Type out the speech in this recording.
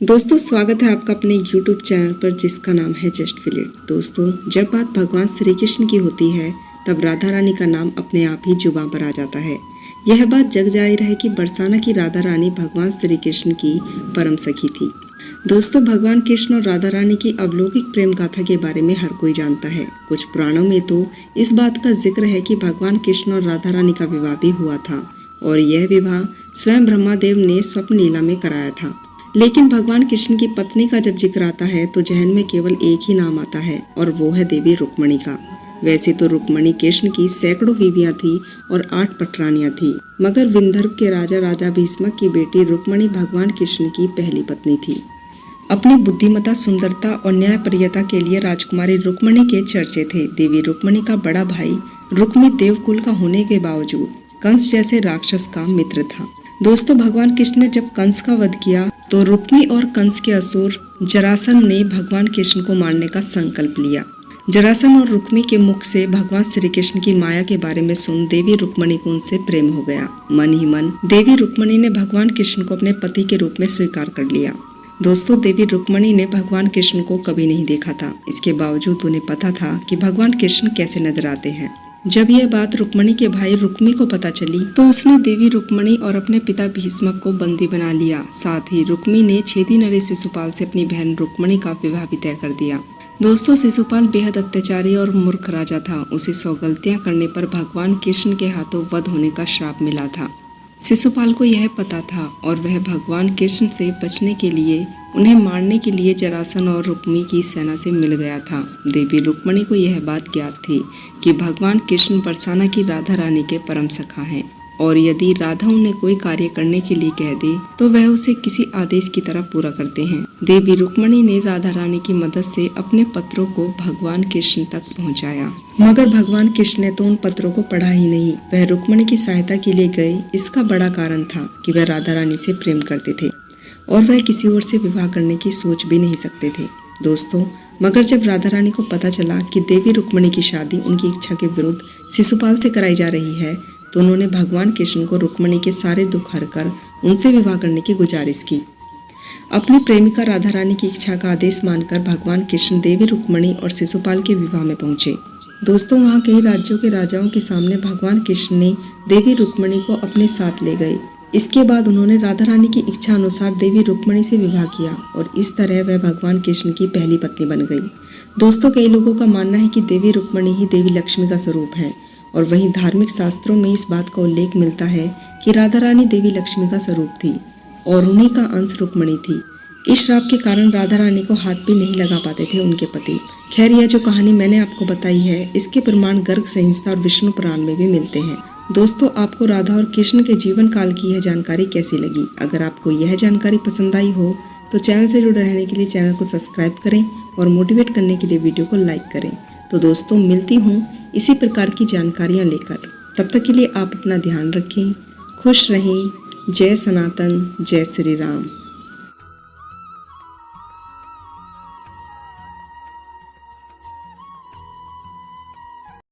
दोस्तों स्वागत है आपका अपने YouTube चैनल पर जिसका नाम है जस्ट फील इट। दोस्तों जब बात भगवान श्री कृष्ण की होती है तब राधा रानी का नाम अपने आप ही जुबां पर आ जाता है। यह बात जग जाहिर है कि बरसाना की राधा रानी भगवान श्री कृष्ण की परम सखी थी। दोस्तों भगवान कृष्ण और राधा रानी की अलौकिक प्रेम गाथा के बारे में हर कोई जानता है। कुछ पुराणों में तो इस बात का जिक्र है कि भगवान कृष्ण और राधा रानी का विवाह भी हुआ था और यह विवाह स्वयं ब्रह्मादेव ने स्वप्न लीला में कराया था। लेकिन भगवान कृष्ण की पत्नी का जब जिक्र आता है तो जहन में केवल एक ही नाम आता है और वो है देवी रुक्मणी का। वैसे तो रुक्मणी कृष्ण की सैकड़ों बीवियां थी और 8 पटरानियां थी, मगर विंदर्भ के राजा भीष्मक की बेटी रुक्मणी भगवान कृष्ण की पहली पत्नी थी। अपनी बुद्धिमता, सुंदरता और न्यायप्रियता के लिए राजकुमारी रुक्मणी के चर्चे थे। देवी रुक्मणी का बड़ा भाई रुक्मी देवकुल का होने के बावजूद कंस जैसे राक्षस का मित्र था। दोस्तों भगवान कृष्ण ने जब कंस का वध किया तो रुक्मी और कंस के असुर जरासन ने भगवान कृष्ण को मारने का संकल्प लिया। जरासन और रुक्मी के मुख से भगवान श्री कृष्ण की माया के बारे में सुन देवी रुक्मणी को उनसे प्रेम हो गया। मन ही मन देवी रुक्मणी ने भगवान कृष्ण को अपने पति के रूप में स्वीकार कर लिया। दोस्तों देवी रुक्मणी ने भगवान कृष्ण को कभी नहीं देखा था, इसके बावजूद उन्हें पता था कि भगवान कृष्ण कैसे नजर आते हैं। जब यह बात रुक्मणी के भाई रुक्मी को पता चली तो उसने देवी रुक्मणी और अपने पिता भीष्मक को बंदी बना लिया। साथ ही रुक्मी ने छेदी नरेश शिशुपाल से अपनी बहन रुक्मणी का विवाह भी तय कर दिया। दोस्तों शिशुपाल बेहद अत्याचारी और मूर्ख राजा था। उसे 100 गलतियां करने पर भगवान कृष्ण के हाथों वध होने का श्राप मिला था। शिशुपाल को यह पता था और वह भगवान कृष्ण से बचने के लिए उन्हें मारने के लिए जरासन और रुक्मी की सेना से मिल गया था। देवी रुक्मणी को यह बात ज्ञात थी कि भगवान कृष्ण बरसाना की राधा रानी के परम सखा हैं और यदि राधा उन्हें कोई कार्य करने के लिए कह दे तो वह उसे किसी आदेश की तरह पूरा करते हैं। देवी रुक्मणी ने राधा रानी की मदद से अपने पत्रों को भगवान कृष्ण तक पहुंचाया, मगर भगवान कृष्ण ने तो उन पत्रों को पढ़ा ही नहीं। वह रुक्मणी की सहायता के लिए गए। इसका बड़ा कारण था कि वह राधा रानी से प्रेम करते थे और वह किसी और से विवाह करने की सोच भी नहीं सकते थे। दोस्तों मगर जब राधा रानी को पता चला कि देवी रुक्मणी की शादी उनकी इच्छा के विरुद्ध शिशुपाल से कराई जा रही है तो उन्होंने भगवान कृष्ण को रुक्मणी के सारे दुख हरकर उनसे विवाह करने की गुजारिश की। अपनी प्रेमिका राधा रानी की इच्छा का आदेश मानकर भगवान कृष्ण देवी रुक्मणी और शिशुपाल के विवाह में पहुंचे। दोस्तों वहाँ कई राज्यों के राजाओं के सामने भगवान कृष्ण ने देवी रुक्मणी को अपने साथ ले गए। इसके बाद उन्होंने राधा रानी की इच्छा अनुसार देवी रुक्मणी से विवाह किया और इस तरह वह भगवान कृष्ण की पहली पत्नी बन गई। दोस्तों कई लोगों का मानना है कि देवी रुक्मणी ही देवी लक्ष्मी का स्वरूप है और वहीं धार्मिक शास्त्रों में इस बात का उल्लेख मिलता है कि राधा रानी देवी लक्ष्मी का स्वरूप थी और उन्हीं का अंश रुक्मणी थी। इस श्राप के कारण राधा रानी को हाथ भी नहीं लगा पाते थे उनके पति। खैर यह जो कहानी मैंने आपको बताई है इसके प्रमाण गर्ग संहिता और विष्णु पुराण में भी मिलते हैं। दोस्तों आपको राधा और कृष्ण के जीवन काल की यह जानकारी कैसी लगी? अगर आपको यह जानकारी पसंद आई हो तो चैनल से जुड़े रहने के लिए चैनल को सब्सक्राइब करें और मोटिवेट करने के लिए वीडियो को लाइक करें। तो दोस्तों मिलती हूँ इसी प्रकार की जानकारियाँ लेकर। तब तक के लिए आप अपना ध्यान रखें, खुश रहें। जय सनातन, जय श्री राम।